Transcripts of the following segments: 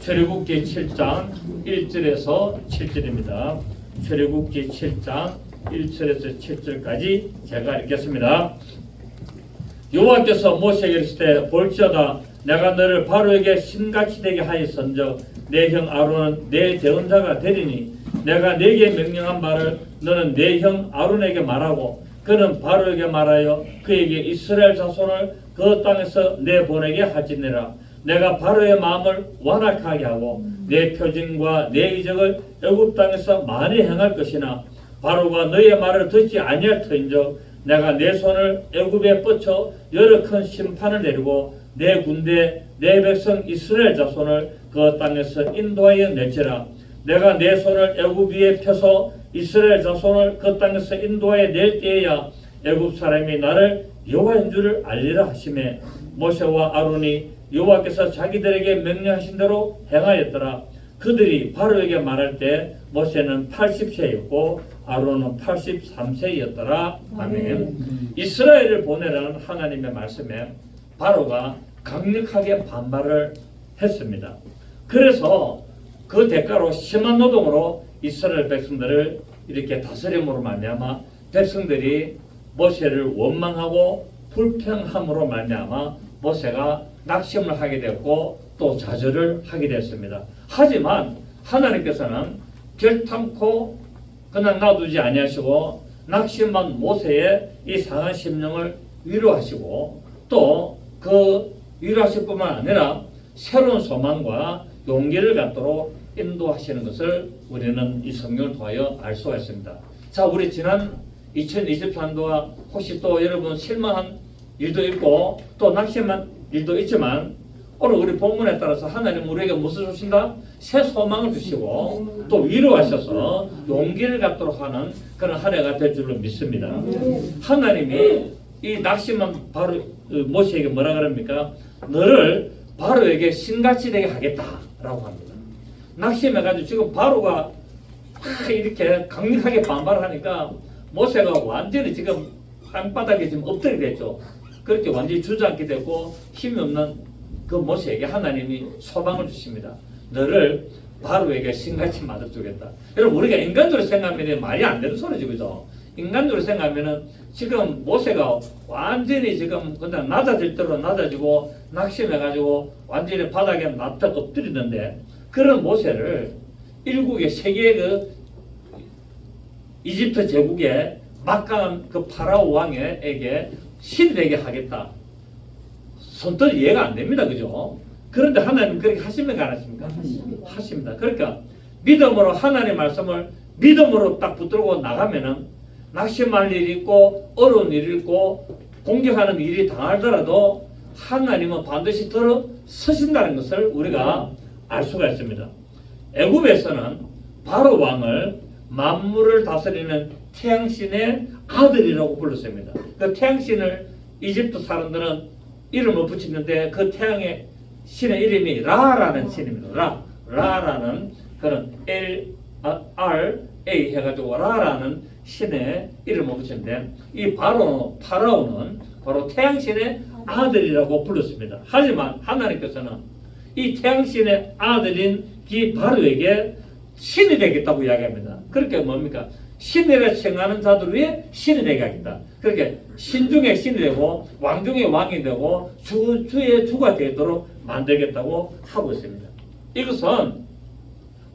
출애굽기 7장 1절에서 7절입니다. 출애굽기 7장 1절에서 7절까지 제가 읽겠습니다. 여호와께서 모세에게 이르시되 볼지어다 내가 너를 바로에게 신같이 되게 하였은즉 내 형 아론은 내 대언자가 되리니 내가 네게 명령한 바를 너는 내 형 아론에게 말하고 그는 바로에게 말하여 그에게 이스라엘 자손을 그 땅에서 내보내게 할지니라. 내가 바로의 마음을 완악하게 하고 내 표징과 내 이적을 애굽 땅에서 많이 행할 것이나 바로가 너의 말을 듣지 아니할 터인즉 내가 내 손을 애굽에 뻗쳐 여러 큰 심판을 내리고 내 군대 내 백성 이스라엘 자손을 그 땅에서 인도하여 낼지라. 내가 내 손을 애굽 위에 펴서 이스라엘 자손을 그 땅에서 인도하여 낼 때에야 애굽 사람이 나를 여호와인 줄을 알리라 하시매 모세와 아론이 여호와께서 자기들에게 명령하신 대로 행하였더라. 그들이 바로에게 말할 때 모세는 80세였고 아론은 83세였더라. 아멘. 이스라엘을 보내라는 하나님의 말씀에 바로가 강력하게 반발을 했습니다. 그래서 그 대가로 심한 노동으로 이스라엘 백성들을 이렇게 다스림으로 말미암아 백성들이 모세를 원망하고 불평함으로 말미암아 모세가 낙심을 하게 되었고 또 좌절을 하게 되었습니다. 하지만 하나님께서는 결탄코 그냥 놔두지 아니하시고 낙심한 모세의 이 상한 심령을 위로하시고 또 그 위로하실 뿐만 아니라 새로운 소망과 용기를 갖도록 인도하시는 것을 우리는 이 성경을 통하여 알 수가 있습니다. 자, 우리 지난 2023년도와 혹시 또 여러분 실망한 일도 있고 또 낙심한 일도 있지만 오늘 우리 본문에 따라서 하나님 우리에게 무엇을 주신다? 새 소망을 주시고 또 위로하셔서 용기를 갖도록 하는 그런 한 해가 될 줄로 믿습니다. 하나님이 이 낙심한 바로 모세에게 뭐라 그럽니까? 너를 바로에게 신같이 되게 하겠다라고 합니다. 낙심해가지고 지금 바로가 이렇게 강력하게 반발하니까 모세가 완전히 지금 땅바닥에 지금 엎드리게 됐죠. 그렇게 완전히 주저앉게 되고 힘이 없는 그 모세에게 하나님이 소망을 주십니다. 너를 바로에게 신같이 만들어주겠다. 여러분 우리가 인간적으로 생각하면 말이 안 되는 소리죠, 그죠? 인간적으로 생각하면은 지금 모세가 완전히 지금 그냥 낮아질 대로 낮아지고 낙심해가지고 완전히 바닥에 납작 엎드리는데 그런 모세를 일국의 세계의 그 이집트 제국의 막강한 그 파라오 왕에게 신이 되게 하겠다. 손뜻 이해가 안 됩니다, 그죠? 그런데 하나님 그렇게 하십니까 안 하십니까? 하십니다. 그러니까 믿음으로 하나님의 말씀을 믿음으로 딱 붙들고 나가면은 낙심할 일이 있고 어려운 일이 있고 공격하는 일이 당하더라도 하나님은 반드시 들어 서신다는 것을 우리가 알 수가 있습니다. 애굽에서는 바로 왕을 만물을 다스리는 태양신의 아들이라고 불렀습니다. 그 태양신을 이집트 사람들은 이름을 붙이는데 그 태양의 신의 이름이 라라는 신입니다. 라라는 그런 LRA 해가지고 라라는 신의 이름을 붙였는데 이 파라오는 바로 태양신의 아들이라고 불렀습니다. 하지만 하나님께서는 이 태양신의 아들인 이 바로에게 신이 되겠다고 이야기합니다. 그렇게 뭡니까? 신이라稱하는 자들 위에 신이 되게 하겠다. 그렇게 신 중에 신이 되고 왕 중에 왕이 되고 주의 주가 되도록 만들겠다고 하고 있습니다. 이것은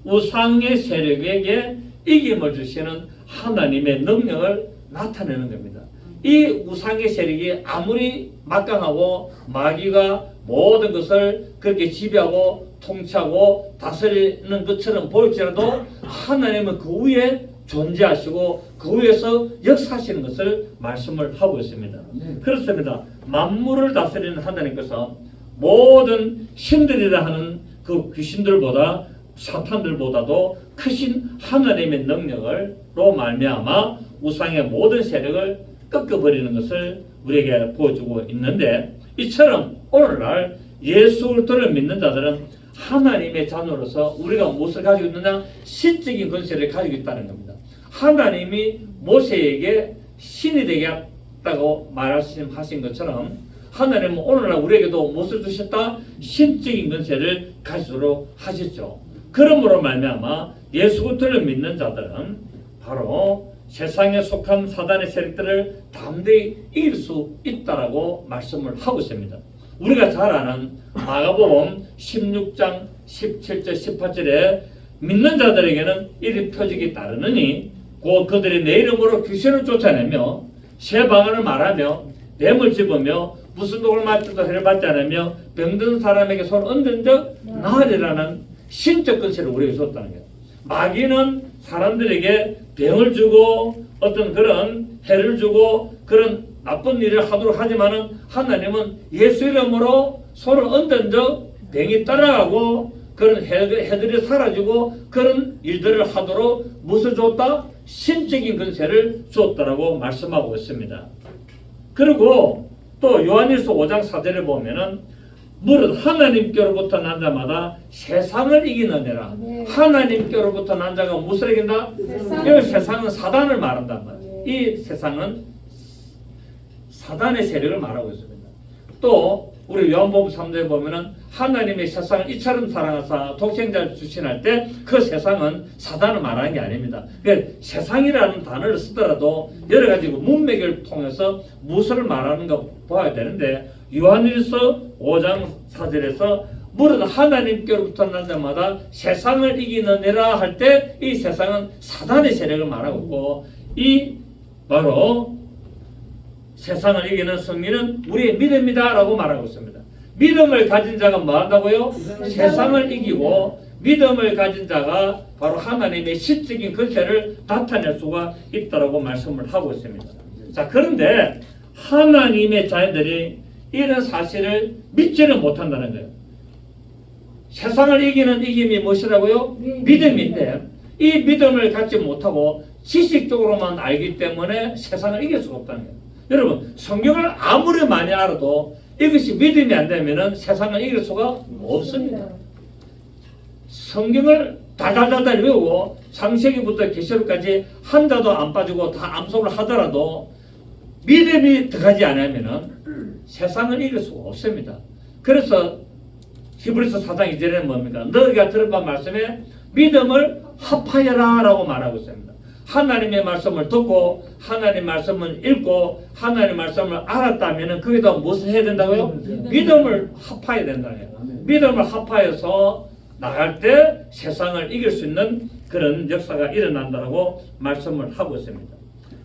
우상의 세력에게 이김을 주시는 하나님의 능력을 나타내는 겁니다. 이 우상의 세력이 아무리 막강하고 마귀가 모든 것을 그렇게 지배하고 통치하고 다스리는 것처럼 보일지라도 하나님은 그 위에 존재하시고 그 위에서 역사하시는 것을 말씀을 하고 있습니다. 그렇습니다. 만물을 다스리는 하나님께서 모든 신들이라 하는 그 귀신들보다 사탄들보다도 크신 하나님의 능력으로 말미암아 우상의 모든 세력을 꺾어버리는 것을 우리에게 보여주고 있는데 이처럼 오늘날 예수 그리스도를 믿는 자들은 하나님의 자녀로서 우리가 무엇을 가지고 있느냐? 신적인 권세를 가지고 있다는 겁니다. 하나님이 모세에게 신이 되게 했다고 말씀하신 것처럼 하나님은 오늘날 우리에게도 무엇을 주셨다? 신적인 권세를 가지도록 하셨죠. 그러므로 말미암아 예수 그리스도를 믿는 자들은 바로 세상에 속한 사단의 세력들을 담대히 이길 수 있다라고 말씀을 하고 있습니다. 우리가 잘 아는 마가복음 16장 17절 18절에 믿는 자들에게는 이런 표적이 따르느니 곧 그들이 내 이름으로 귀신을 쫓아내며 새 방언을 말하며 뱀을 집으며 무슨 독을 맞지도 해를 받지 않으며 병든 사람에게 손을 얹은 적 나으리라는 신적 권세를 우리에게 줬다는 거예요. 마귀는 사람들에게 병을 주고 어떤 그런 해를 주고 그런 나쁜 일을 하도록 하지만은 하나님은 예수 이름으로 손을 얹은 적 병이 따라가고 그런 해들이 사라지고 그런 일들을 하도록 무엇을 줬다? 신적인 권세를 줬다라고 말씀하고 있습니다. 그리고 또 요한일서 5장 4절에 보면은 무릇 하나님께로부터 난 자마다 세상을 이기느니라. 하나님께로부터 난 자가 무엇을 이긴다? 이 세상은 사단을 말한단 말이에요. 이 세상은 사단의 세력을 말하고 있습니다. 또 우리 요한복음 3장에 보면은 하나님의 세상을 이처럼 사랑하사 독생자를 주신할 때 그 세상은 사단을 말하는 게 아닙니다. 그러니까 세상이라는 단어를 쓰더라도 여러 가지 문맥을 통해서 무엇을 말하는가 봐야 되는데 요한일서 5장 4절에서 무릇 하나님께로부터 난 자마다 세상을 이기느니라 할 때 이 세상은 사단의 세력을 말하고 있고 이 바로 세상을 이기는 승리는 우리의 믿음이다 라고 말하고 있습니다. 믿음을 가진 자가 뭐 한다고요? 세상을 이기고 믿음을 가진 자가 바로 하나님의 실적인 권세를 나타낼 수가 있다라고 말씀을 하고 있습니다. 자, 그런데 하나님의 자녀들이 이런 사실을 믿지를 못한다는 거예요. 세상을 이기는 이김이 무엇이라고요? 믿음인데 이 믿음을 갖지 못하고 지식적으로만 알기 때문에 세상을 이길 수가 없다는 거예요. 여러분, 성경을 아무리 많이 알아도 이것이 믿음이 안 되면 세상을 이길 수가 없습니다. 성경을 달달달달 외우고 창세기부터 계시록까지 한 자도 안 빠지고 다 암송을 하더라도 믿음이 들어가지 않으면 세상을 이길 수가 없습니다. 그래서 히브리서 4장 2절에는 뭡니까? 너희가 들은 바 말씀에 믿음을 합하여라 라고 말하고 있습니다. 하나님의 말씀을 듣고 하나님의 말씀을 읽고 하나님의 말씀을 알았다면 거기다 무엇을 해야 된다고요? 믿음을 합하여야 된다고요. 믿음을 합하여서 나갈 때 세상을 이길 수 있는 그런 역사가 일어난다고 말씀을 하고 있습니다.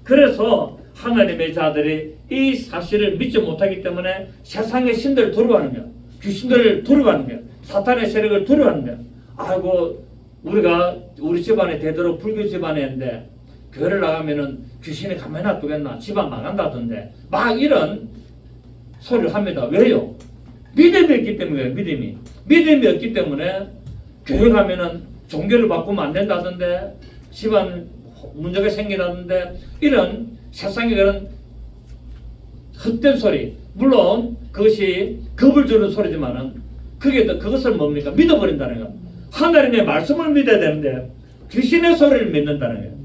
그래서 하나님의 자들이 이 사실을 믿지 못하기 때문에 세상의 신들을 두려워하는 거야. 귀신들을 두려워하는 거야. 사탄의 세력을 두려워하는 거야. 아이고 우리 집안에 대대로 불교 집안인데 교회를 나가면은 귀신이 가만히 놔두겠나? 집안 망한다던데 막 이런 소리를 합니다. 왜요? 믿음이 없기 때문에 믿음이 없기 때문에 교회 가면은 종교를 바꾸면 안 된다던데 집안 문제가 생기다던데 이런 세상에 그런 헛된 소리, 물론 그것이 겁을 주는 소리지만은 그것을 뭡니까? 믿어버린다는 거예요. 하나님의 말씀을 믿어야 되는데 귀신의 소리를 믿는다는 거예요.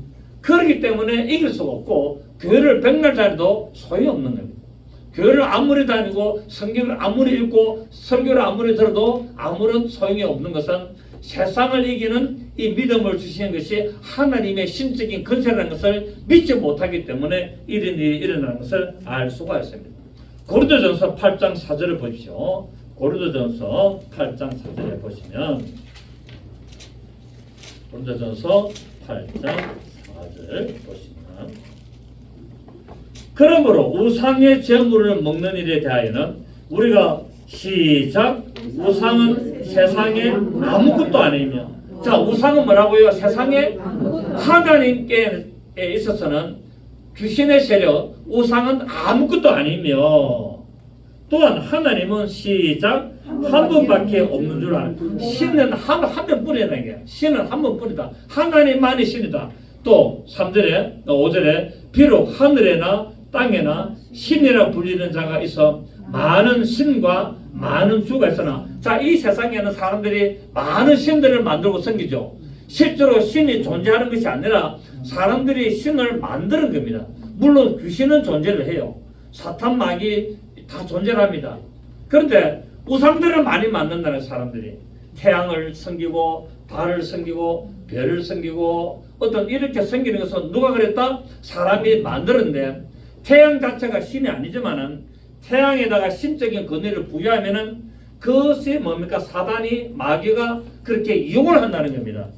그렇기 때문에 이길 수가 없고 교회를 백날 다녀도 소용없는 겁니다. 교회를 아무리 다니고 성경을 아무리 읽고 설교를 아무리 들어도 아무런 소용이 없는 것은 세상을 이기는 이 믿음을 주시는 것이 하나님의 신적인 권세라는 것을 믿지 못하기 때문에 이런 일이 일어나는 것을 알 수가 있습니다. 고린도전서 8장 4절을 보십시오. 고린도전서 8장 4절에 보시면 고린도전서 8장 4절 보시면 그러므로 우상의 제물을 먹는 일에 대하여는 우리가 시작 우상은 세상에 아무것도 아니며 자 우상은 뭐라고요? 세상에 하나님께 있어서는 귀신의 세력 우상은 아무것도 아니며 또한 하나님은 시작 한 분밖에 없는 줄 아는 신은 한 명뿐이라는 게 신은 한 분뿐이다. 하나님만이 신이다. 또 3절에 5절에 비록 하늘에나 땅에나 신이라 불리는 자가 있어 많은 신과 많은 주가 있으나 자 이 세상에는 사람들이 많은 신들을 만들고 섬기죠. 실제로 신이 존재하는 것이 아니라 사람들이 신을 만드는 겁니다. 물론 귀신은 존재를 해요. 사탄 마귀 다 존재합니다. 그런데 우상들을 많이 만든다는 사람들이 태양을 섬기고 달을 섬기고 별을 섬기고 어떤 이렇게 섬기는 것은 누가 그랬다? 사람이 만들었는데 태양 자체가 신이 아니지만은 태양에다가 신적인 권위를 부여하면은 그것이 뭡니까? 사단이 마귀가 그렇게 이용을 한다는 겁니다.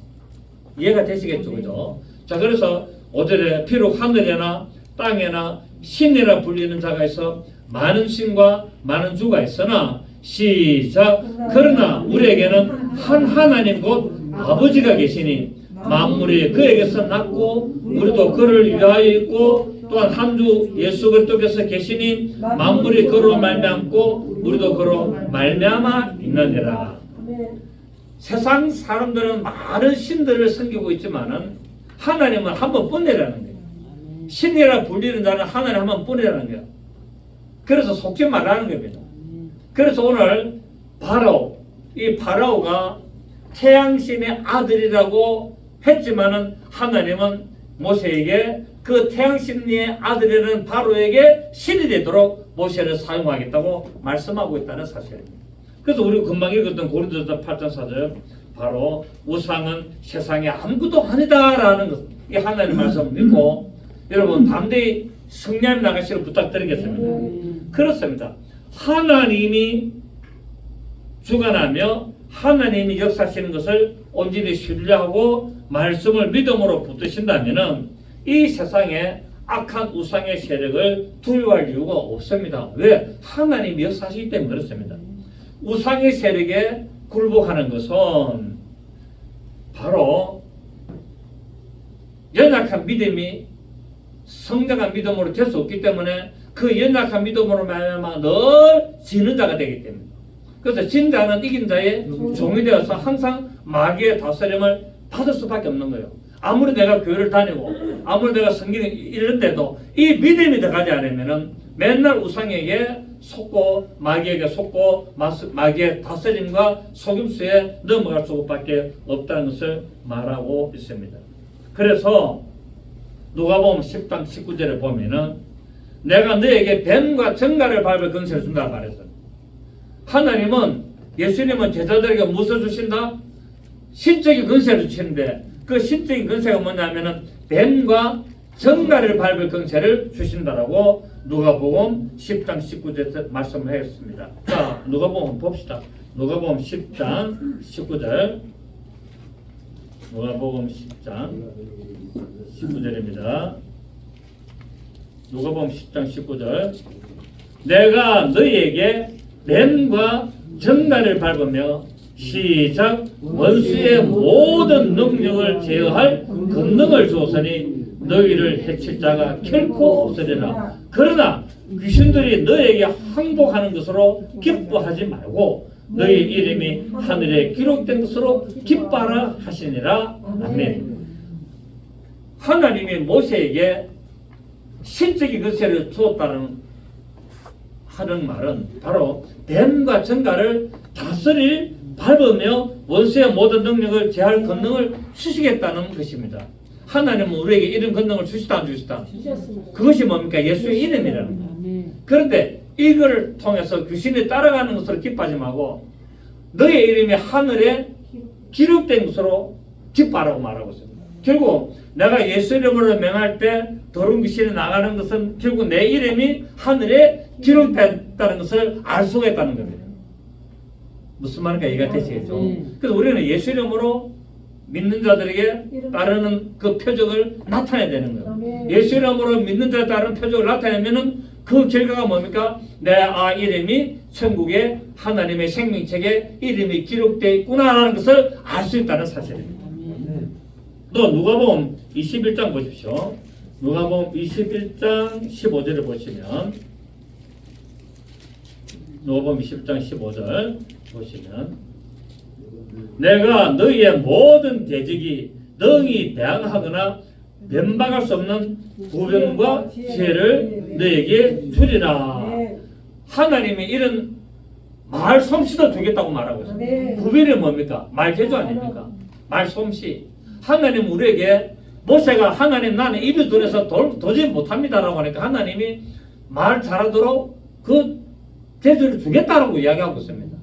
이해가 되시겠죠, 그죠? 자, 그래서 5절에 비록 하늘에나 땅에나 신이라 불리는 자가 있어 많은 신과 많은 주가 있으나 시작 그러나 우리에게는 한 하나님 곧 아버지가 계시니 만물이 그에게서 났고 우리도 그를 위하여 있고 또한 한 주 예수 그리스도께서 계시니 만물이 그로 말미암고 우리도 그로 말미암아 있느니라. 세상 사람들은 많은 신들을 섬기고 있지만은 하나님은 한 번뿐이라는 거예요. 신이라 불리는 자는 하나님 한 번뿐이라는 거예요. 그래서 속지 말라는 겁니다. 그래서 오늘 바로 이 바라오가 태양신의 아들이라고 했지만은 하나님은 모세에게 그 태양신의 아들이라는 바로에게 신이 되도록 모세를 사용하겠다고 말씀하고 있다는 사실입니다. 그래서 우리가 금방 읽었던 고린도서 8장 4절 바로 우상은 세상에 아무것도 아니다라는 것, 이 하나님 말씀을 믿고 여러분 담대히 승리하며 나가시길 부탁드리겠습니다. 그렇습니다. 하나님이 주관하며 하나님이 역사하시는 것을 온전히 신뢰하고 말씀을 믿음으로 붙드신다면 이 세상에 악한 우상의 세력을 두려워할 이유가 없습니다. 왜? 하나님이 역사하시기 때문에 그렇습니다. 우상의 세력에 굴복하는 것은 바로 연약한 믿음이 성장한 믿음으로 될 수 없기 때문에 그 연약한 믿음으로 말미암아 늘 지는 자가 되기 때문에 그래서 진 자는 이긴 자의 종이 되어서 항상 마귀의 다스림을 받을 수밖에 없는 거예요. 아무리 내가 교회를 다니고 아무리 내가 성경을 읽는데도 이 믿음이 들어가지 않으면은 맨날 우상에게 속고 마귀에게 속고 마귀의 다스림과 속임수에 넘어갈 수밖에 없다는 것을 말하고 있습니다. 그래서 누가복음 10장 19절에 보면은 내가 너에게 뱀과 정갈을 밟을 권세를 준다 말했어요. 하나님은 예수님은 제자들에게 무엇을 주신다? 신적인 권세를 주시는데 그 신적인 권세가 뭐냐면은 뱀과 정갈을 밟을 권세를 주신다라고 누가복음 10장 19절에 말씀을 했습니다. 자, 누가복음 봅시다. 누가복음 10장 19절. 누가복음 10장 19절입니다. 누가복음 10장 19절. 내가 너희에게 뱀과 정갈을 밟으며 시작 원수의 모든 능력을 제어할 권능을 주었으니 너희를 해칠 자가 결코 없으리라. 그러나 귀신들이 너에게 항복하는 것으로 기뻐하지 말고 너희 이름이 하늘에 기록된 것으로 기뻐하라 하시니라. 아멘. 하나님이 모세에게 신적인 권세를 주었다는 하는 말은 바로 뱀과 정갈을 다스릴 밟으며 원수의 모든 능력을 제할 권능을 주시겠다는 것입니다. 하나님은 우리에게 이런 권능을 주시다 안 주시다? 그것이 뭡니까? 예수의 이름이라는 거예요. 그런데 이걸 통해서 귀신이 따라가는 것으로 기뻐하지 말고 너의 이름이 하늘에 기록된 것으로 기뻐하라고 말하고 있습니다. 결국 내가 예수 이름으로 명할 때 더러운 귀신이 나가는 것은 결국 내 이름이 하늘에 기록됐다는 것을 알 수가 있다는 겁니다. 무슨 말인가 이해가 되시겠죠? 그래서 우리는 예수 이름으로 믿는 자들에게 따르는 그 표적을 나타내야 되는 거예요. 예수 이름으로 믿는 자에 따르는 표적을 나타내면은 그 결과가 뭡니까? 내 이름이 천국의 하나님의 생명책에 이름이 기록되어 있구나라는 것을 알 수 있다는 사실입니다. 또 누가복음 21장 보십시오. 누가복음 21장 15절을 보시면 누가복음 21장 15절 보시면 내가 너희의 모든 대적이 능히 대항하거나 면박할 수 없는 부병과 죄를 너에게 주리라. 하나님이 이런 말 솜씨도 주겠다고 말하고 있습니다. 부변이 뭡니까? 말 제조 아닙니까? 말 솜씨. 하나님 우리에게 모세가 하나님 나는 입이 둘에서 도저히 못합니다라고 하니까 하나님이 말 잘하도록 그 대접을 주겠다라고 이야기하고 있습니다.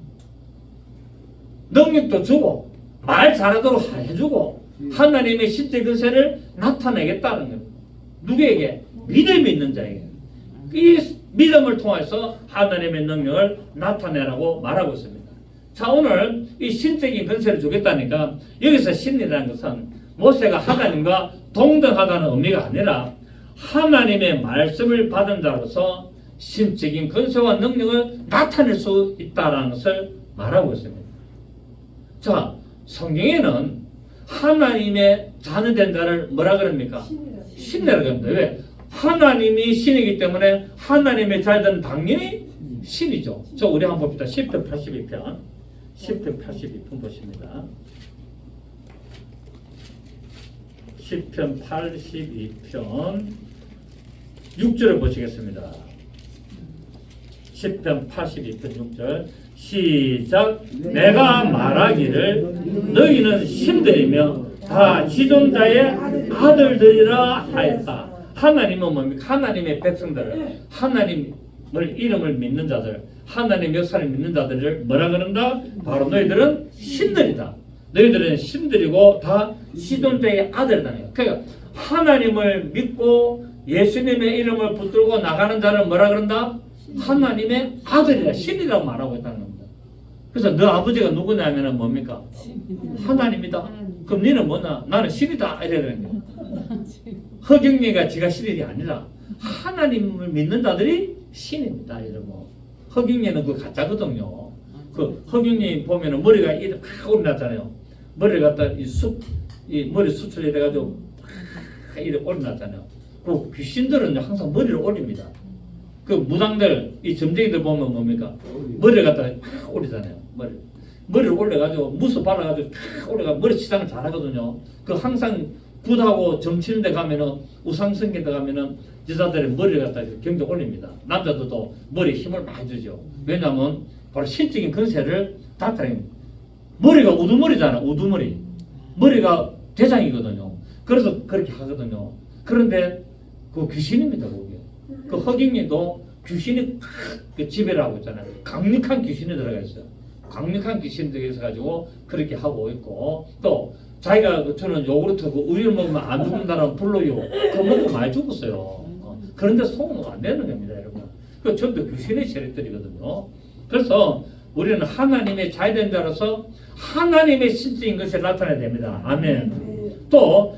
능력도 주고 말 잘하도록 해주고 하나님의 신적 근세를 나타내겠다는 겁니다. 누구에게? 믿음이 있는 자에게. 이 믿음을 통해서 하나님의 능력을 나타내라고 말하고 있습니다. 자, 오늘 이 신적인 근세를 주겠다니까 여기서 신이라는 것은 모세가 하나님과 동등하다는 의미가 아니라 하나님의 말씀을 받은 자로서 신적인 근세와 능력을 나타낼 수 있다는 것을 말하고 있습니다. 자, 성경에는 하나님의 자녀된 자를 뭐라 그럽니까? 신이라고 합니다. 왜? 하나님이 신이기 때문에 하나님의 자녀는 당연히 신이죠. 저 우리 한번 봅시다. 10편 82편 10편 82편 보십니다. 10편 82편 6절을 보시겠습니다. 10편 82편 6절 시작. 내가 말하기를 너희는 신들이며 다 지존자의 아들들이라 하였다. 하나님은 뭡니까? 하나님의 백성들을, 하나님을 이름을 믿는 자들, 하나님 역사를 믿는 자들을 뭐라 그런다? 바로 너희들은 신들이다. 너희들은 신들이고 다 지존자의 아들이다. 그러니까 하나님을 믿고 예수님의 이름을 붙들고 나가는 자를 뭐라 그런다? 하나님의 아들이라, 신이라고 말하고 있다는 겁니다. 그래서 너 아버지가 누구냐면 뭡니까? 하나님이다. 그럼 너는 뭐냐? 나는 신이다. 이래야 되는 거야. 허경영이가 지가 신이 아니라 하나님을 믿는 자들이 신입니다. 여러분. 허경영은 그 가짜거든요. 그 허경영이 보면은 머리가 이렇게 팍 올라났잖아요. 머리를 갖다 이 머리 수출해 가지고 팍 이렇게 올라났잖아요. 그 귀신들은 항상 머리를 올립니다. 그 무당들, 이 점쟁이들 보면 뭡니까? 머리를 갖다가 팍 올리잖아요. 머리를 올려가지고 무스 발라가지고 팍 올려가 머리 치장을 잘하거든요. 그 항상 붓하고 점치는 데 가면은 우상성경 데 가면은 여자들의 머리를 갖다가 경적 올립니다. 남자들도 머리에 힘을 많이 주죠. 왜냐하면 바로 신적인 근세를 나타냅니다. 머리가 우두머리잖아. 우두머리. 머리가 대장이거든요. 그래서 그렇게 하거든요. 그런데 그 귀신입니다. 그게. 그 허경이도 귀신이 그 지배를 하고 있잖아요. 강력한 귀신이 들어가 있어요. 강력한 귀신이 들어가 있어가지고 그렇게 하고 있고, 또 자기가 저는 요구르트 그 우유를 먹으면 안 죽는다는 불로요. 그거 먹고 많이 죽었어요. 그런데 소금은 안 되는 겁니다, 여러분. 그 전부 귀신의 세력들이거든요. 그래서 우리는 하나님의 자유된 자로서 하나님의 신적인 것을 나타내야 됩니다. 아멘. 또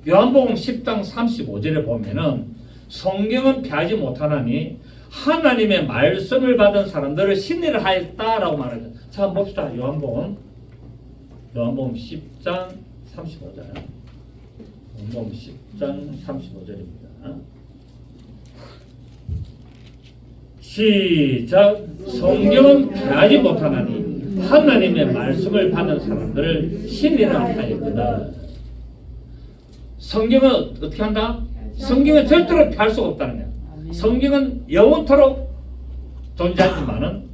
요한복음 10장 35절에 보면은 성경은 피하지 못하나니 하나님의 말씀을 받은 사람들을 신이라 하였다라고 말하죠. 자, 한번 봅시다. 요한복음 10장 35절. 요한복음 10장 35절입니다. 시작. 성경은 피하지 못하나니 하나님의 말씀을 받은 사람들을 신이라 하였거든. 성경은 어떻게 한다? 성경은 절대로 피할 수가 없다는 거야. 성경은 영원토록 존재하지만은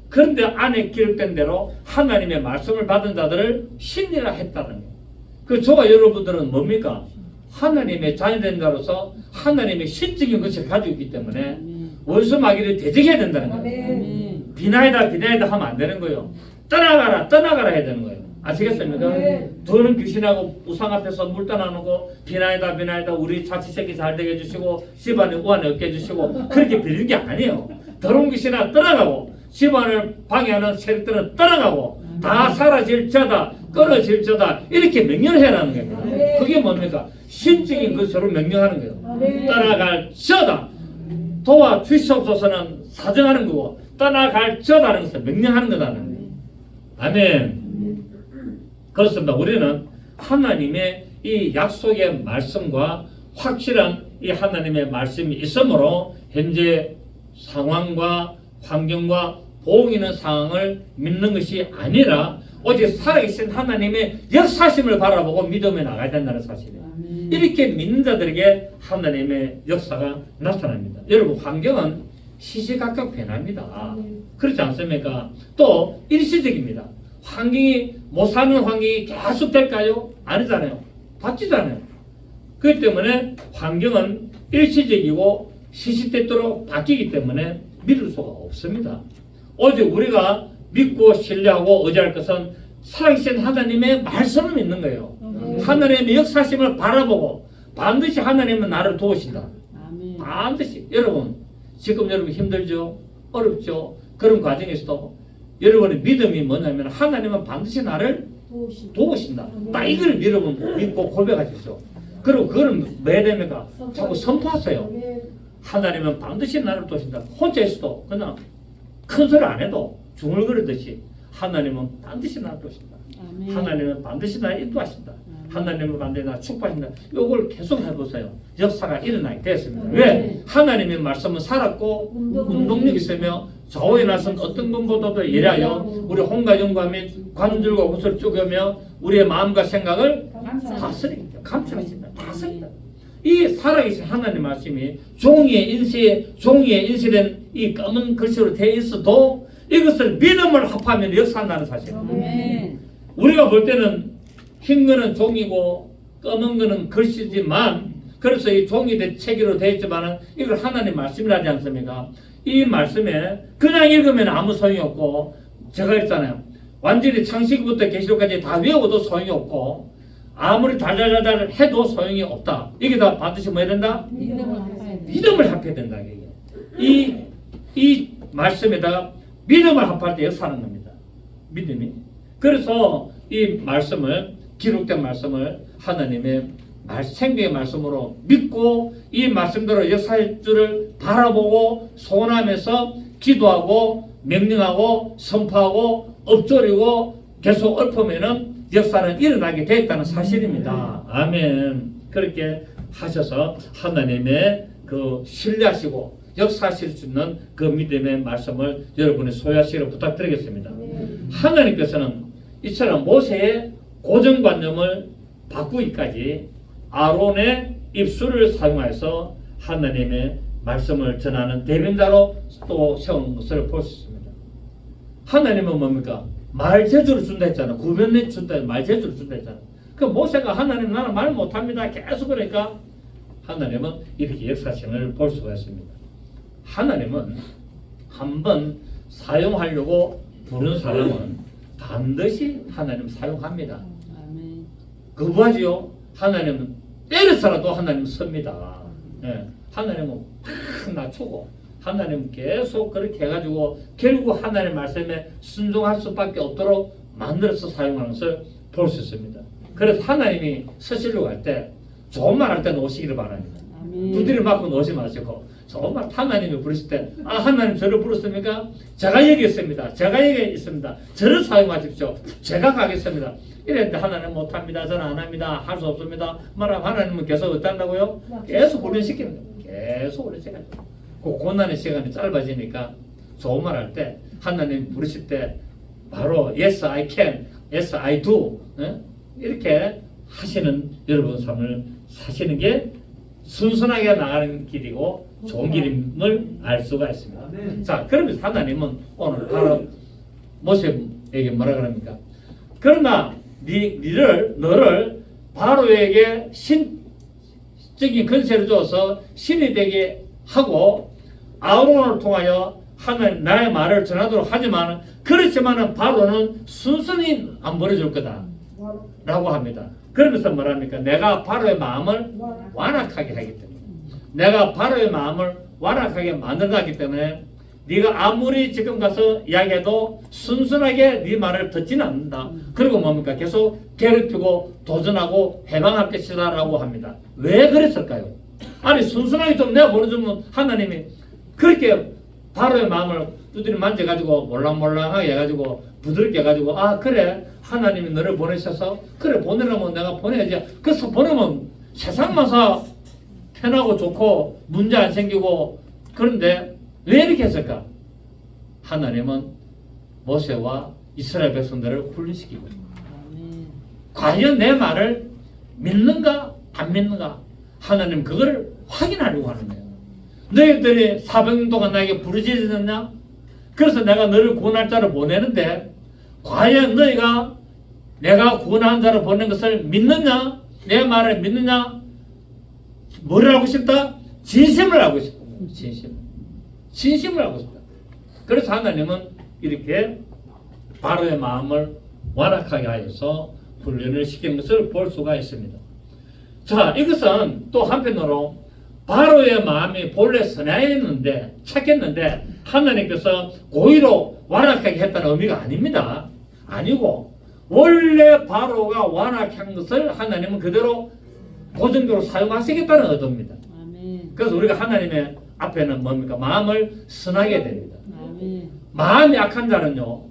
그런데 안에 기록된 대로 하나님의 말씀을 받은 자들을 신이라 했다는 거예요. 그 저와 여러분들은 뭡니까? 하나님의 자녀된 자로서 하나님의 신적인 것을 가지고 있기 때문에 원수 마귀를 대적해야 된다는 거예요. 비나이다 하면 안 되는 거예요. 떠나가라 해야 되는 거예요. 아시겠습니까? 너는 귀신하고 우상 앞에서 물 떠나놓고 비나이다 우리 자취생이 잘 되게 해주시고 집안에 우환을 얻게 해주시고 그렇게 빌리는 게 아니에요. 더러운 귀신아 떠나가고 집안을 방해하는 세력들은 떠나가고 다 사라질 자다 끊어질 자다 이렇게 명령을 해라는 겁니다. 그게 뭡니까? 신적인 것으로 명령하는 거예요. 떠나갈 자다 도와주시옵소서는 사정하는 거고 떠나갈 자다는 것을 명령하는 거다는 거예요. 아멘. 그렇습니다. 우리는 하나님의 이 약속의 말씀과 확실한 이 하나님의 말씀이 있으므로 현재 상황과 환경과 보고 있는 상황을 믿는 것이 아니라 오직 살아계신 하나님의 역사심을 바라보고 믿음에 나가야 된다는 사실이에요. 이렇게 믿는 자들에게 하나님의 역사가 나타납니다. 여러분 환경은 시시각각 변합니다. 그렇지 않습니까? 또 일시적입니다. 환경이 못 사는 환경이 계속 될까요? 아니잖아요. 바뀌잖아요. 그렇기 때문에 환경은 일시적이고 시시때때로 바뀌기 때문에 믿을 수가 없습니다. 오직 우리가 믿고 신뢰하고 의지할 것은 살아계신 하나님의 말씀을 믿는 거예요. 하나님의 역사심을 바라보고 반드시 하나님은 나를 도우신다. 반드시. 여러분 지금 여러분 힘들죠? 어렵죠? 그런 과정에서도 여러분의 믿음이 뭐냐면 하나님은 반드시 나를 도우신다. 딱 이걸 여러분 믿고 고백하십시오. 그리고 그거는 왜 됩니까? 자꾸 선포하세요. 하나님은 반드시 나를 도우신다. 혼자 있어도 그냥 큰 소리 안 해도 중얼거리듯이 하나님은 반드시 나를 도우신다. 하나님은 반드시 나를 인도하신다. 하나님은 반드시 나를 축복하신다. 이걸 계속 해보세요. 역사가 일어나게 되었습니다. 왜? 하나님의 말씀은 살았고 운동력이 있으며 좌우에 나선 어떤 분보다도 예리하여 우리 혼가정과 및 관절과 옷을 쪼개며 우리의 마음과 생각을 다스립니다. 감찰하신다. 다스립니다. 이 살아계신 하나님 말씀이 종이에 인쇄된 이 검은 글씨로 되어 있어도 이것을 믿음을 합하면 역사한다는 사실입니다. 우리가 볼 때는 흰 거는 종이고 검은 거는 글씨지만 그래서 이 종이된 책으로 되어 있지만 이걸 하나님 말씀이라지 않습니까? 이 말씀에 그냥 읽으면 아무 소용이 없고 제가 했잖아요. 완전히 창세기부터 계시록까지 다 외워도 소용이 없고 아무리 달달달달 해도 소용이 없다. 이게 다 반드시 뭐 해야 된다? 믿음을 합해야 된다. 이 말씀에다가 믿음을 합할 때 역사하는 겁니다. 믿음이. 그래서 이 말씀을 기록된 말씀을 하나님의 생명의 말씀으로 믿고 이 말씀대로 역사할 줄을 바라보고 소원하면서 기도하고 명령하고 선포하고 엎조리고 계속 엎으면은 역사는 일어나게 되었다는 사실입니다. 아멘. 그렇게 하셔서 하나님의 그 신뢰하시고 역사하실 수 있는 그 믿음의 말씀을 여러분이 소유하시기를 부탁드리겠습니다. 하나님께서는 이처럼 모세의 고정관념을 바꾸기까지 아론의 입술을 사용하여서 하나님의 말씀을 전하는 대변자로 또 세운 것을 볼 수 있습니다. 하나님은 뭡니까? 말재주를 준다 했잖아. 구변을 준다, 말재주를 준다 했잖아. 그 모세가 하나님 나는 말 못합니다. 계속 그러니까 하나님은 이렇게 역사성을 볼 수가 있습니다. 하나님은 한번 사용하려고 부른 사람은 반드시 하나님 사용합니다. 거부하지요. 하나님은 때려서라도 하나님 섭니다. 예. 하나님은 팍 낮추고 하나님 계속 그렇게 해가지고 결국 하나님 말씀에 순종할 수밖에 없도록 만들어서 사용하는 것을 볼 수 있습니다. 그래서 하나님이 서시려고 할 때 좋은 말 할 때는 오시기를 바랍니다. 두드려 맞고 오지 마시고 좋은 말 하나님이 부르실 때 하나님 저를 부르십니까? 제가 여기 있습니다. 제가 여기 있습니다. 저를 사용하십시오. 제가 가겠습니다. 이랬는데 하나님 못합니다. 저는 안 합니다. 할 수 없습니다. 말하면 하나님은 계속 어떤다고요? 계속 훈련시키는 거예요. 계속 훈련시키는 거예요. 그 고난의 시간이 짧아지니까 좋은 말 할 때 하나님 부르실 때 바로 yes I can, yes I do 이렇게 하시는 여러분 삶을 사시는 게 순순하게 나가는 길이고 좋은 길임을 알 수가 있습니다. 자, 그러면서 하나님은 오늘 바로 모세에게 뭐라 그럽니까? 그러나 너를 바로에게 신적인 권세를 줘서 신이 되게 하고 아론을 통하여 하나님 나의 말을 전하도록 하지만 그렇지만은 바로는 순순히 안 버려줄 거다 라고 합니다. 그러면서 뭐랍니까? 내가 바로의 마음을 완악하게 하기 때문에 내가 바로의 마음을 완악하게 만들어가기 때문에 네가 아무리 지금 가서 이야기해도 순순하게 네 말을 듣지는 않는다. 그리고 뭡니까? 계속 괴롭히고 도전하고 해방할 것이다 라고 합니다. 왜 그랬을까요? 아니 순순하게 좀 내가 보내주면 하나님이 그렇게 바로의 마음을 두드려 만져가지고 몰랑몰랑하게 해가지고 부드럽게 해가지고 그래 하나님이 너를 보내셔서 그래 보내려면 내가 보내야지. 그래서 보내면 세상마사 편하고 좋고 문제 안 생기고 그런데 왜 이렇게 했을까? 하나님은 모세와 이스라엘 백성들을 훈련시키고 과연 내 말을 믿는가 안 믿는가 하나님 그거를 확인하려고 하는 거예요. 너희들이 400년 동안 나에게 부르짖었냐? 그래서 내가 너를 구원할 자를 보내는데 과연 너희가 내가 구원한 자를 보낸 것을 믿느냐? 내 말을 믿느냐? 뭐를 하고 싶다? 진심을 하고 싶다. 진심을 하고 싶다. 그래서 하나님은 이렇게 바로의 마음을 완악하게 하여서 훈련을 시킨 것을 볼 수가 있습니다. 자, 이것은 또 한편으로 바로의 마음이 본래 선하였는데 착했는데 하나님께서 고의로 완악하게 했다는 의미가 아닙니다. 아니고 원래 바로가 완악한 것을 하나님은 그대로 고정적으로 사용하시겠다는 의도입니다. 아멘. 그래서 우리가 하나님의 앞에는 뭡니까? 마음을 선하게 됩니다. 아멘. 마음이 악한 자는요,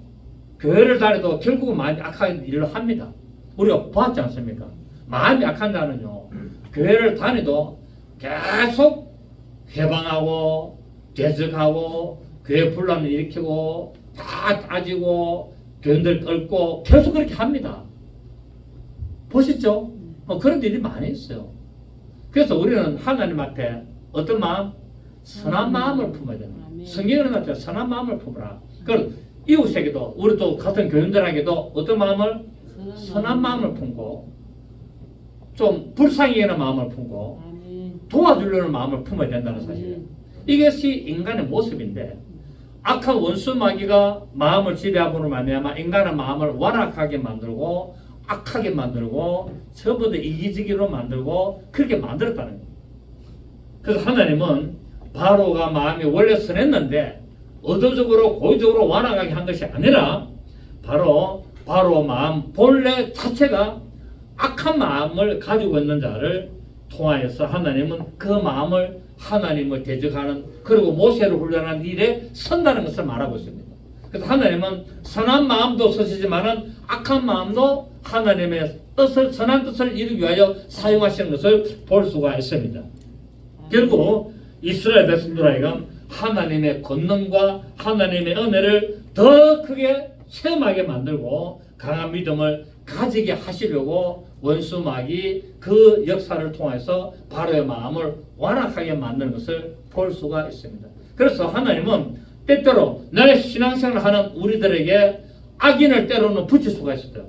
교회를 다녀도 결국은 마음이 악한 일을 합니다. 우리가 보았지 않습니까? 마음이 악한 자는요, 교회를 다녀도 계속 회방하고 대적하고 교회 분란을 일으키고 다 따지고 교인들 끌고 계속 그렇게 합니다. 보시죠? 그런 일이 많이 있어요. 그래서 우리는 하나님 앞에 어떤 마음? 선한 마음을 품어야 됩니다. 성경에 나타나 선한 마음을 품으라. 그럼 이웃에게도 우리도 같은 교인들에게도 어떤 마음을? 선한 마음을 품고 좀 불쌍히 여기는 마음을 품고 도와주려는 마음을 품어야 된다는 사실이에요. 이것이 인간의 모습인데 악한 원수 마귀가 마음을 지배함으로 말미암아 인간의 마음을 완악하게 만들고 악하게 만들고 저보다 이기적으로 만들고 그렇게 만들었다는 거예요. 그래서 하나님은 바로가 마음이 원래 선했는데 의도적으로 고의적으로 완악하게 한 것이 아니라 바로 마음 본래 자체가 악한 마음을 가지고 있는 자를 통하여서 하나님은 그 마음을 하나님을 대적하는 그리고 모세를 훈련하는 일에 선다는 것을 말하고 있습니다. 그래서 하나님은 선한 마음도 쓰시지만은 악한 마음도 하나님의 뜻을 선한 뜻을 이루기 위하여 사용하시는 것을 볼 수가 있습니다. 결국 이스라엘 백성들 하여금 하나님의 권능과 하나님의 은혜를 더 크게 체험하게 만들고 강한 믿음을 가지게 하시려고 원수 마귀 그 역사를 통해서 바로의 마음을 완악하게 만드는 것을 볼 수가 있습니다. 그래서 하나님은 때때로 나의 신앙생활을 하는 우리들에게 악인을 때로는 붙일 수가 있어요.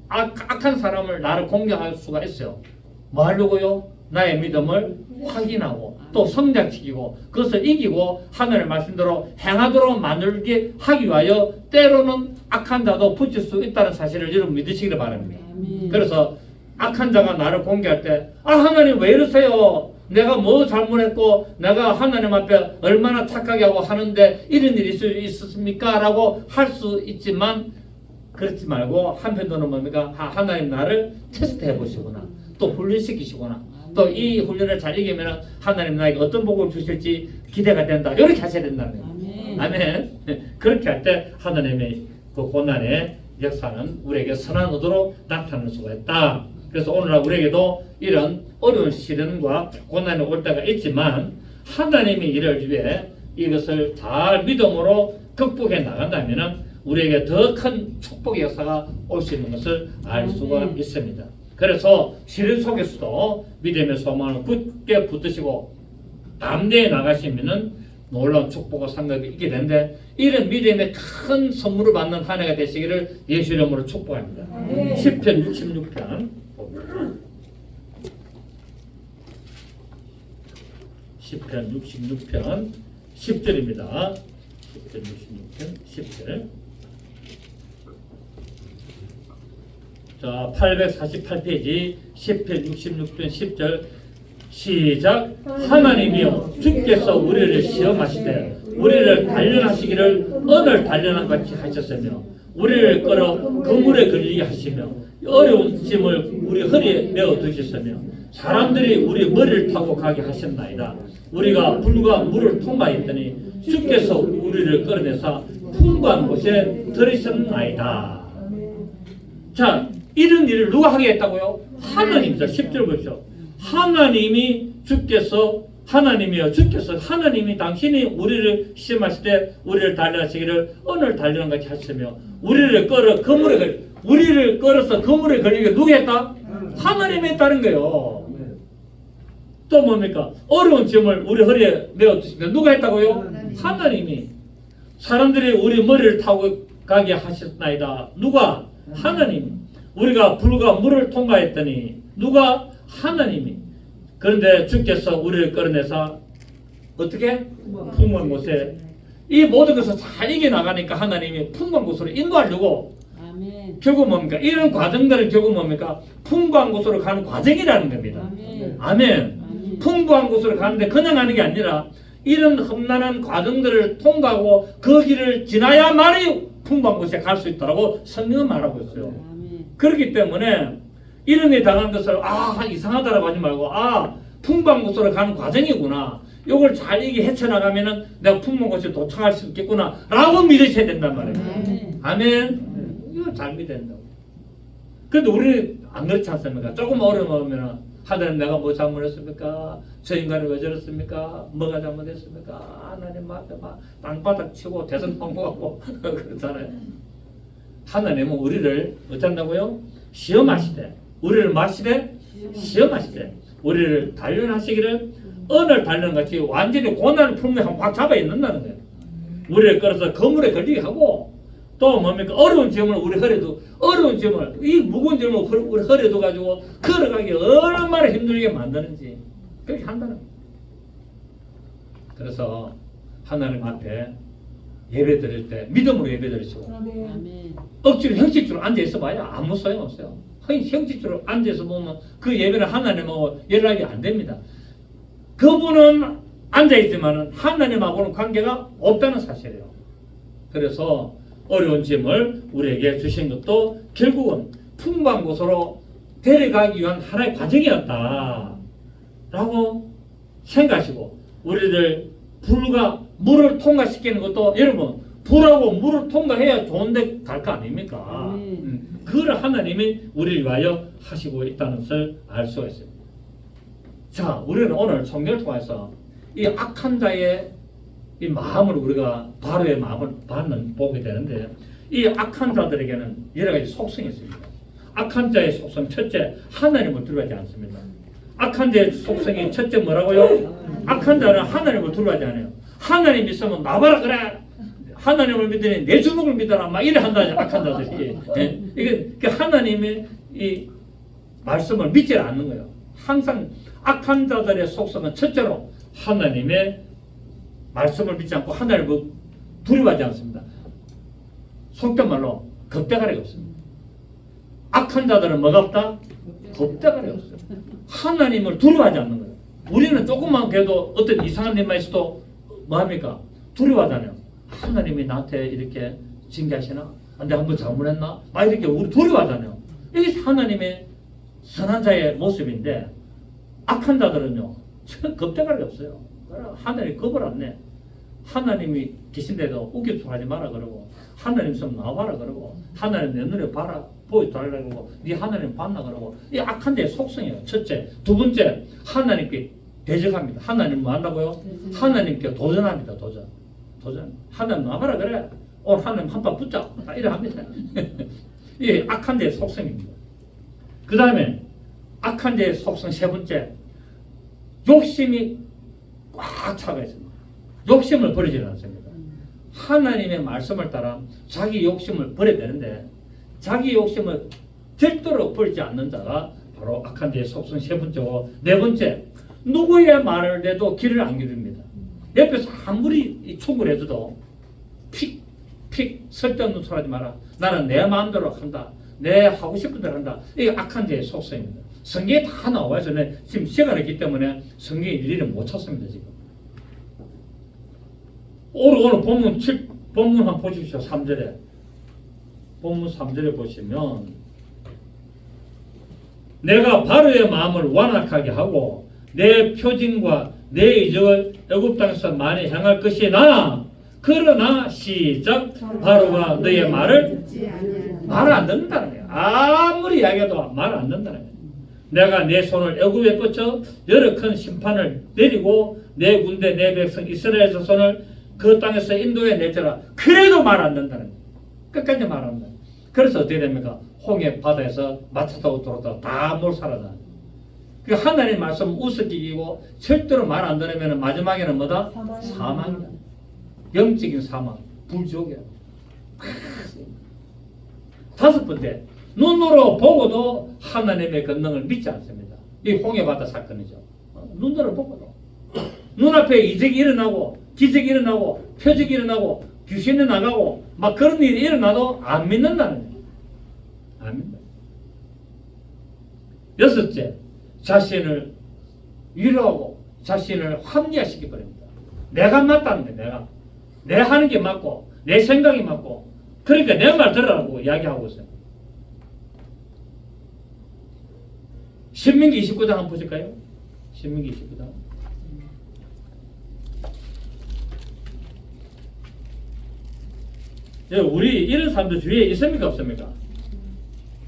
악한 사람을 나를 공격할 수가 있어요. 뭐 하려고요? 나의 믿음을 확인하고 또 성장시키고 그것을 이기고 하늘의 말씀대로 행하도록 만들게 하기 위하여 때로는 악한 자도 붙일 수 있다는 사실을 여러분 믿으시기를 바랍니다. 그래서 악한 자가 나를 공격할 때 하나님 왜 이러세요? 내가 뭐 잘못했고 내가 하나님 앞에 얼마나 착하게 하고 하는데 이런 일이 있었습니까? 라고 할 수 있지만 그렇지 말고 한편으로는 뭡니까? 하나님 나를 테스트해 보시구나 또 훈련시키시구나 또 이 훈련을 잘 이기면 하나님 나에게 어떤 복을 주실지 기대가 된다. 이렇게 하셔야 된다는 거예요. 아멘. 그렇게 할 때 하나님의 그 고난의 역사는 우리에게 선한 의도로 나타날 수가 있다. 그래서 오늘날 우리에게도 이런 어려운 시련과 고난이 올 때가 있지만 하나님의 일을 위해 이것을 잘 믿음으로 극복해 나간다면 우리에게 더 큰 축복의 역사가 올 수 있는 것을 알 수가 있습니다. 그래서 시련 속에서도 믿음의 소망을 굳게 붙드시고 담대히 나가시면은 놀라운 축복과 상급이 있게 되는데 이런 믿음의 큰 선물을 받는 한 해가 되시기를 예수 이름으로 축복합니다. 10편 66편 10편 66편 10절입니다. 10편 66편 10절. 자, 848페이지 10편 66편 10절 시작. 하나님이여 주께서 우리를 시험하시되 우리를 단련하시기를 언을 단련한 같이 하셨으며 우리를 끌어 그물에 걸리게 하시며 어려운 짐을 우리 허리에 메어 두셨으며 사람들이 우리 머리를 타고 가게 하셨나이다. 우리가 불과 물을 통과했더니 주께서 우리를 끌어내사 풍부한 곳에 들이셨나이다. 자, 이런 일을 누가 하게 했다고요? 하나님이죠. 10절 보십시오. 하나님이여 주께서 하나님이 당신이 우리를 시험하실 때 우리를 단련하시기를 언을 단련한 같이 하시며 우리를 끌어 그물에 걸리 우리를 끌어서 그물에 걸리게 누가 했다? 하나님이 했다는 거예요. 또 뭡니까? 어려운 짐을 우리 허리에 메어 두시면 누가 했다고요? 하나님이. 사람들이 우리 머리를 타고 가게 하셨나이다. 누가? 하나님. 우리가 불과 물을 통과했더니 누가? 하나님이. 그런데 주께서 우리를 끌어내사 어떻게? 풍부한 곳에 이 모든 것을 잘 이겨나가니까 하나님이 풍부한 곳으로 인도하려고 아멘. 결국 뭡니까? 이런 과정들을 결국 뭡니까? 풍부한 곳으로 가는 과정이라는 겁니다. 아멘. 아멘. 풍부한 곳으로 가는데 그냥 가는 게 아니라 이런 험난한 과정들을 통과하고 그 길을 지나야만이 풍부한 곳에 갈 수 있다고 성경은 말하고 있어요. 아멘. 그렇기 때문에 이런 데 당한 것을 이상하다라고 하지 말고 풍부한 곳으로 가는 과정이구나. 이걸 잘 이게 헤쳐나가면은 내가 풍부한 곳에 도착할 수 있겠구나 라고 믿으셔야 된단 말이에요. 아멘. 아멘. 이거 잘 믿어야 된다고. 근데 우리 안 그렇지 않습니까? 조금 어려우면 하나님 내가 뭐 잘못했습니까? 저 인간이 왜 저랬습니까? 뭐가 잘못했습니까? 하나님 앞에 막 땅바닥 치고 대선 방법하고 그렇잖아요. 하나님은 우리를 어쩐다고요? 시험하시되 우리를 마시되 시험하시되 우리를 단련하시기를 언을 단련 같이 완전히 고난을 품에 확 잡아 있는다는 거예요. 우리를 끌어서 거물에 걸리게 하고 또 뭡니까? 어려운 점을 우리 허리도 어려운 점을 이 무거운 점을 우리 허리도 가지고 걸어가기 얼마나 힘들게 만드는지 그렇게 한다는 거예요. 그래서 하나님 앞에 예배 드릴 때 믿음으로 예배 드리시고 아멘. 억지로 형식적으로 앉아 있어 봐야 아무 소용 없어요. 형식적으로 앉아 있어 보면 그 예배는 하나님하고 연락이 안 됩니다. 그분은 앉아 있지만 하나님하고는 관계가 없다는 사실이에요. 그래서 어려운 짐을 우리에게 주신 것도 결국은 풍부한 곳으로 데려가기 위한 하나의 과정이었다 라고 생각하시고 우리를 불과 물을 통과시키는 것도 여러분 불하고 물을 통과해야 좋은데 갈 거 아닙니까? 그걸 하나님이 우리를 위하여 하시고 있다는 것을 알 수가 있습니다. 자, 우리는 오늘 성경을 통해서 이 악한 자의 이 마음을 우리가 바로의 마음을 보게 되는데 이 악한 자들에게는 여러 가지 속성이 있습니다. 악한 자의 속성 첫째 하나님을 두려워하지 않습니다. 악한 자의 속성이 첫째 뭐라고요? 악한 자는 하나님을 두려워하지 않아요. 하나님 있으면 나봐라 그래. 하나님을 믿으니 내 주먹을 믿어라 막 이래 한다죠. 악한 자들이. 이게 하나님의 이 말씀을 믿지 않는 거예요. 항상 악한 자들의 속성은 첫째로 하나님의 말씀을 믿지 않고 하나님을 두려워하지 않습니다. 속된 말로 겁대가리가 없습니다. 악한 자들은 뭐가 없다? 겁대가리가 없어요. 하나님을 두려워하지 않는 거예요. 우리는 조금만 그래도 어떤 이상한 일만 있어도 뭐합니까? 두려워하잖아요. 하나님이 나한테 이렇게 징계하시나? 내가 한번 잘못했나? 막 이렇게 우리 두려워하잖아요. 이게 하나님의 선한 자의 모습인데 악한 자들은요 겁대가리가 없어요. 하나님이 겁을 안 내. 하나님이 계신데도 우겨서 하지 마라 그러고 하나님 좀 나와라 그러고 하나님 내 눈에 봐라 보여달라 그러고 네 하나님 봤나 그러고 이 악한 자의 속성이에요. 첫째. 두 번째 하나님께 대적합니다. 하나님 뭐 한다고요? 하나님께 도전합니다. 도전. 하나님 나와라 그래. 오늘 하나님 한판 붙자. 이래 합니다. 이게 악한 자의 속성입니다. 그 다음에 악한 자의 속성 세 번째 욕심이 꽉 차가 있습니다. 욕심을 버리지 않습니다. 하나님의 말씀을 따라 자기 욕심을 버려야 되는데 자기 욕심을 절대로 버리지 않는 자가 바로 악한 자의 속성 세 번째고 네 번째 누구의 말을 해도 귀를 안 기릅니다. 옆에서 아무리 충고를 해줘도 픽 쓸데없는 소리 하지 마라. 나는 내 마음대로 한다. 내 하고 싶은 대로 한다. 이게 악한 자의 속성입니다. 성경에 다 나와 있어요. 지금 시간이 있기 때문에 성경에 일일이 못 찾습니다. 지금. 오늘 본문 한번 보십시오. 3절에. 본문 3절에 보시면 내가 바로의 마음을 완악하게 하고 내 표징과 내 이적을 애굽 땅에서 많이 행할 것이나 그러나 시작 바로가 너의 말을 안 듣는다는 거예요. 아무리 이야기해도 말을 안 듣는다는 거예요. 내가 내 손을 애굽에 뻗쳐 여러 큰 심판을 내리고 내 군대 내 백성 이스라엘 자손을 그 땅에서 인도해 내더라. 그래도 말 안 듣는다는 거예요. 끝까지 말 안 듣는다. 그래서 어떻게 됩니까? 홍해 바다에서 마차 타고 돌아다 다 몰살하다. 그 하나님 말씀 우습기고 절대로 말 안 들으면 마지막에는 뭐다? 사망이다. 영적인 사망, 불지옥이야. 다섯 번째, 눈으로 보고도 하나님의 권능을 믿지 않습니다. 이 홍해 바다 사건이죠. 눈으로 보고도 눈앞에 이적이 일어나고 기적이 일어나고 표적이 일어나고 귀신이 나가고 막 그런 일이 일어나도 안 믿는다는 거예요. 안 믿는다. 여섯째, 자신을 위로하고 자신을 합리화시켜 버립니다. 내가 맞다는 거예요. 내가 하는 게 맞고 내 생각이 맞고 그러니까 내 말 들으라고 이야기하고 있어요. 신명기 29장 한번 보실까요? 신명기 29장. 우리 이런 사람도 주위에 있습니까? 없습니까?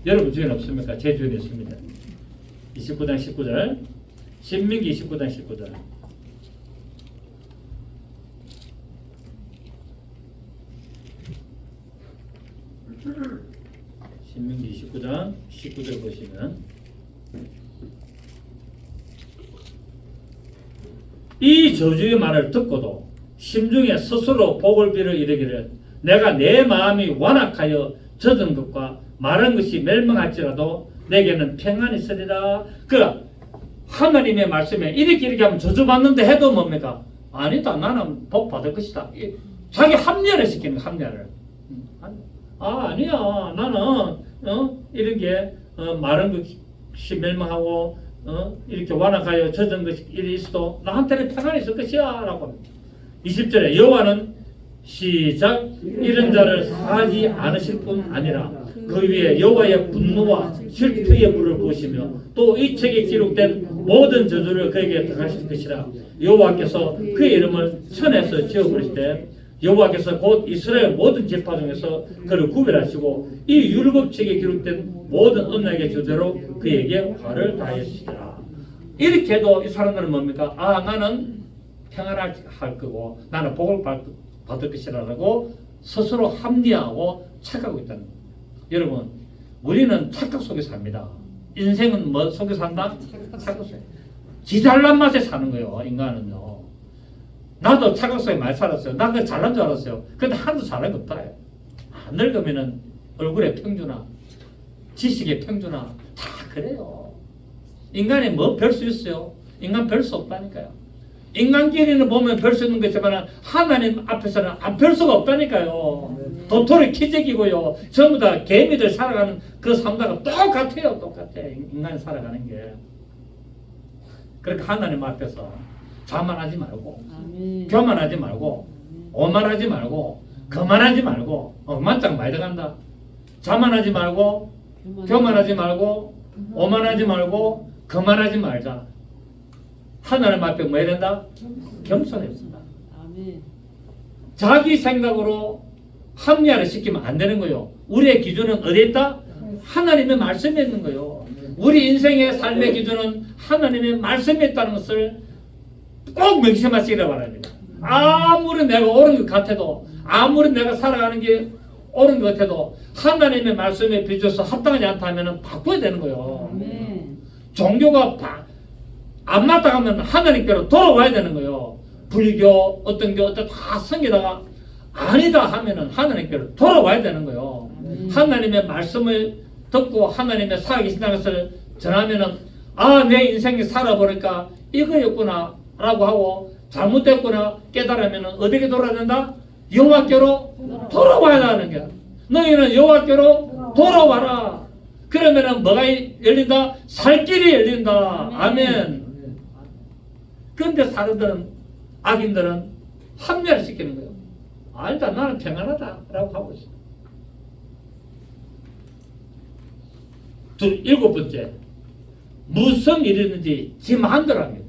여러분 주위에는 없습니까? 제 주위에 있습니다. 29장 19절. 신명기 29장 19절. 신명기 29장 19절 보시면 이 저주의 말을 듣고도 심중에 스스로 복을 빌어 이르기를 내가 내 마음이 완악하여 젖은 것과 마른 것이 멸망할지라도 내게는 평안이 있으리라. 하나님의 말씀에 이렇게 하면 저주받는데 해도 뭡니까? 아니다, 나는 복 받을 것이다. 자기 합리화를 시키는 거야, 합리화를. 아니야, 나는 이런 게 마른 것이 멸망하고 이렇게 완악하여 젖은 것이 이리 있어도 나한테는 평안이 있을 것이야 라고 합니다. 20절에 여호와는 시작 이런 자를 사하지 않으실 뿐 아니라 그 위에 여호와의 분노와 질투의 불을 보시며 또 이 책에 기록된 모든 저주를 그에게 당하실 것이라. 여호와께서 그의 이름을 천에서 지어버리시되 여호와께서 곧 이스라엘 모든 지파 중에서 그를 구별하시고 이 율법책에 기록된 모든 언약의 저대로 그에게 화를 다하시리라. 이렇게 해도 이 사람들은 뭡니까? 나는 평안할 거고 나는 복을 받을 것이라고 스스로 합리화하고 착각하고 있다는 거예요. 여러분, 우리는 착각 속에 삽니다. 인생은 뭐 속에 산다? 착각 속에. 지 잘난 맛에 사는 거예요. 인간은요. 나도 착각 속에 많이 살았어요. 난 그 잘난 줄 알았어요. 근데 하나도 잘난 게 없다. 안 늙으면은 얼굴에 평주나 지식의 평주나 다 그래요. 인간이 뭐 별 수 있어요? 인간 별 수 없다니까요. 인간끼리는 보면 별 수 있는 거지만 하나님 앞에서는 안 별 수가 없다니까요. 도토리 기적이고요. 전부 다 개미들 살아가는 그 삶과 똑같아요. 똑같아. 인간이 살아가는 게. 그러니까 하나님 앞에서 자만하지 말고 교만하지 말고 오만하지 말고 거만하지 말고 만짝 많이 들어간다. 자만하지 말고 교만하지 말고 오만하지 말고 거만하지 말자. 하나님 앞에 뭐 해야 된다? 겸손해야 된다. 자기 생각으로 합리화를 시키면 안 되는 거예요. 우리의 기준은 어디에 있다? 하나님의 말씀에 있는 거예요. 우리 인생의 삶의 기준은 하나님의 말씀에 있다는 것을 꼭 명심하시기를 바랍니다. 아무리 내가 옳은 것 같아도 아무리 내가 살아가는 게 옳은 것 같아도 하나님의 말씀에 비춰서 합당하지 않다면 바꿔야 되는 거예요. 종교가 안 맞다 하면 하나님께로 돌아와야 되는 거예요. 불교 어떤 게 어떤 다 섬기다가 아니다 하면은 하나님께로 돌아와야 되는 거예요. 하나님의 말씀을 듣고 하나님의 살아계신 신앙을 전하면은 내 인생이 살아보니까 이거였구나 라고 하고 잘못됐구나 깨달으면은 어디게 돌아야 된다? 여호와께로 돌아와야 하는 거야. 너희는 여호와께로 돌아와라. 그러면은 뭐가 열린다? 살 길이 열린다. 아멘. 그런데 사람들은 악인들은 합리화를 시키는 거예요. 일단 나는 평안하다 라고 하고 있어요. 일곱 번째, 무슨 일이든지 지 마음대로 합니다.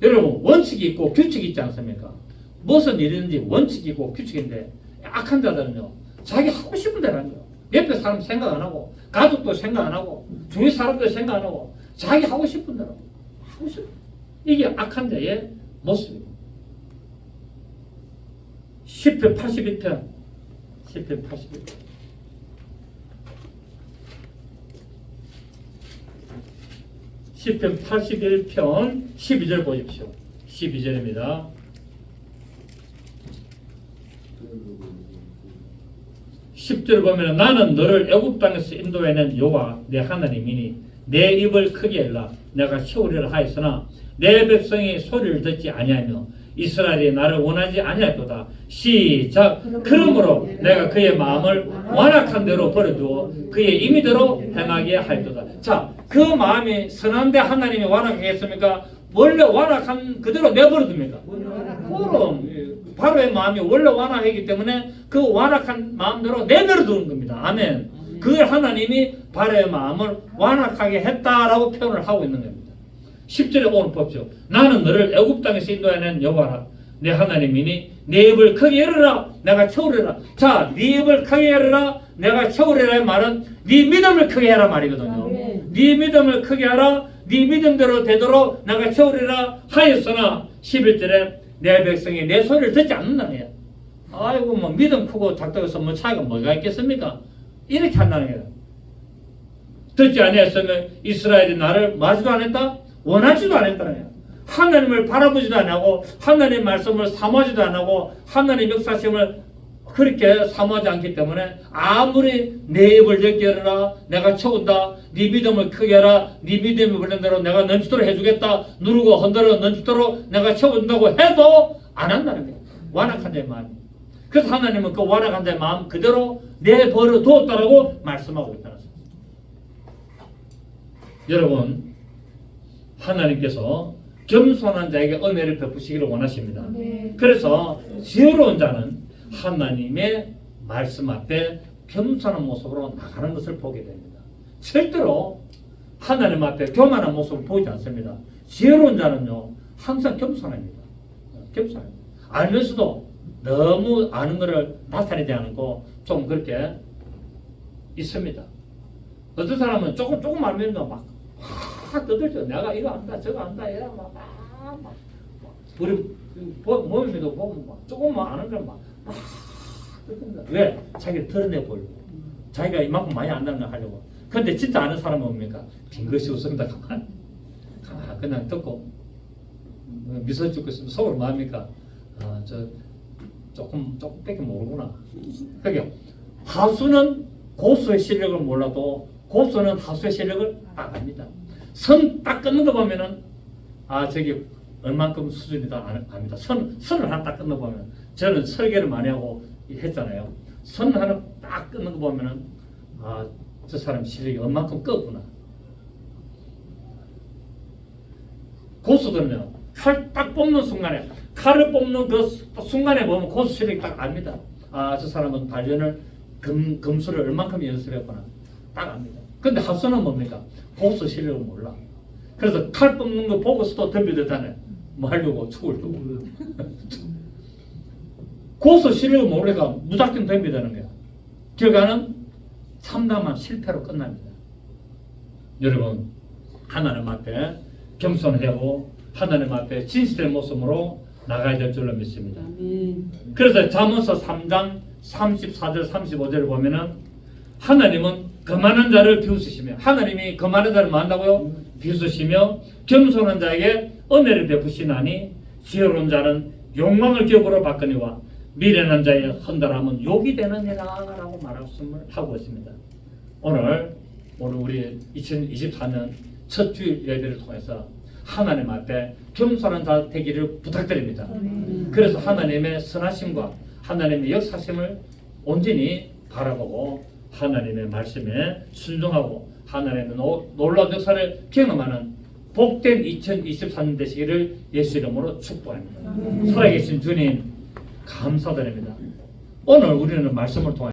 여러분, 원칙이 있고 규칙이 있지 않습니까? 무슨 일이든지 원칙이 있고 규칙인데 악한 자들은요 자기 하고 싶은 대로 하는 거예요. 옆에 사람 생각 안 하고 가족도 생각 안 하고 주위 사람도 생각 안 하고 자기 하고 싶은 대로 하고 싶은. 이게 악한 자의 모습입니다. 시편 81편 12절 보십시오. 12절입니다. (10절) 보면 나는 너를 애굽 땅에서 인도해낸 여호와 내 하나님이니 내 입을 크게 열라 내가 세우리라 하였으나 내 백성이 소리를 듣지 아니하며 이스라엘이 나를 원하지 아니하도다. 시작. 그러므로 내가 그의 마음을 완악한 대로 버려두어 그의 임의대로 행하게 하였도다. 자, 그 마음이 선한데 하나님이 완악하겠습니까? 원래 완악한 그대로 내버려둡니까? 그럼 바로의 마음이 원래 완악하기 때문에 그 완악한 마음대로 내버려두는 겁니다. 아멘. 그걸 하나님이 바로의 마음을 완악하게 했다라고 표현을 하고 있는 겁니다. 10절에 오늘 보십시오. 나는 너를 애굽 땅에서 인도해낸 여호와라. 내 하나님이니 네 입을 크게 열어라. 내가 채우리라. 자, 네 입을 크게 열어라. 내가 채우리라의 말은 네 믿음을 크게 해라 말이거든요. 네 믿음을 크게 하라. 네 믿음대로 되도록 내가 채우리라 하였으나 11절에 내 백성이 내 소리를 듣지 않는다는 거예요. 아이고 뭐 믿음 크고 작다고해서 뭐 차이가 뭐가 있겠습니까? 이렇게 한다는 거예요. 듣지 아니했으면 이스라엘이 나를 마지도 않았다? 원하지도 않았다는 거예요. 하나님을 바라보지도 않고 하나님의 말씀을 사모하지도 않고 하나님의 역사심을 그렇게 사모하지 않기 때문에 아무리 내 입을 넓게 열어라, 내가 채운다, 네 믿음을 크게 해라, 네 믿음이 그런 대로 내가 넘치도록 해주겠다, 누르고 흔들어 넘치도록 내가 채운다고 해도 안 한다는 거예요. 완악한 자의 마음. 그래서 하나님은 그 완악한 자의 마음 그대로 내버려 두었다라고 말씀하고 있다는 거예요. 여러분, 하나님께서 겸손한 자에게 은혜를 베푸시기를 원하십니다. 그래서 지혜로운 자는 하나님의 말씀 앞에 겸손한 모습으로 나가는 것을 보게 됩니다. 절대로 하나님 앞에 교만한 모습을 보이지 않습니다. 지혜로운 자는요 항상 겸손합니다. 겸손합니다. 알면서도 너무 아는 것을 나타내지 않고 좀 그렇게 있습니다. 어떤 사람은 조금 알면 막 떠들죠. 내가 이거 안다 저거 안다 이래 막 우리 모임에도 보면 막 조금만 아는 걸 막 왜? 자기를 드러내 보려고. 자기가 이만큼 많이 안다는 걸 하려고. 그런데 진짜 아는 사람은 뭡니까? 빙긋이 웃습니다. 가만. 그냥 듣고 미소 짓고 있으면 속으로 뭐합니까? 저 조금밖에 모르구나. 그게 하수는 고수의 실력을 몰라도 고수는 하수의 실력을 딱 압니다. 선 딱 끊는 거 보면은 저기 얼만큼 수준이다 압니다. 선을 하나 딱 끊는 거 보면 저는 설계를 많이 하고 했잖아요. 선 하나 딱 끊는 거 보면은 저 사람 실력이 얼만큼 껐구나. 고수들은요 칼 딱 뽑는 순간에 칼을 뽑는 그 순간에 보면 고수 실력이 딱 압니다. 저 사람은 단련을 금수를 얼만큼 연습했구나 딱 압니다. 근데 하수는 뭡니까? 고수 실력을 몰라. 그래서 칼 뽑는 거 보고서도 덤비듯하네. 뭐 하려고 죽으려고. 고수 실력을 모르니까 무작정 덤비다는 거야. 결과는 참담한 실패로 끝납니다. 여러분, 하나님 앞에 겸손하고 하나님 앞에 진실된 모습으로 나가야 될 줄로 믿습니다. 그래서 잠언서 3장 34절 35절을 보면은 하나님은 거만한 자를 비웃으시며 하나님이 거만한 자를 만다고요? 비웃으시며 겸손한 자에게 은혜를 베푸시나니 지혜로운 자는 욕망을 기업으로 바꾸니와 미련한 자의 헌달함은 욕이 되느니라 라고 말씀을 하고 있습니다. 오늘 우리 2024년 첫 주일 예배를 통해서 하나님 앞에 겸손한 자 되기를 부탁드립니다. 그래서 하나님의 선하심과 하나님의 역사심을 온전히 바라보고 하나님의 말씀에 순종하고 하나님의 놀라운 역사를 경험하는 복된 2024년 되시기를 예수 이름으로 축복합니다. 살아계신 주님 감사드립니다. 오늘 우리는 말씀을 통해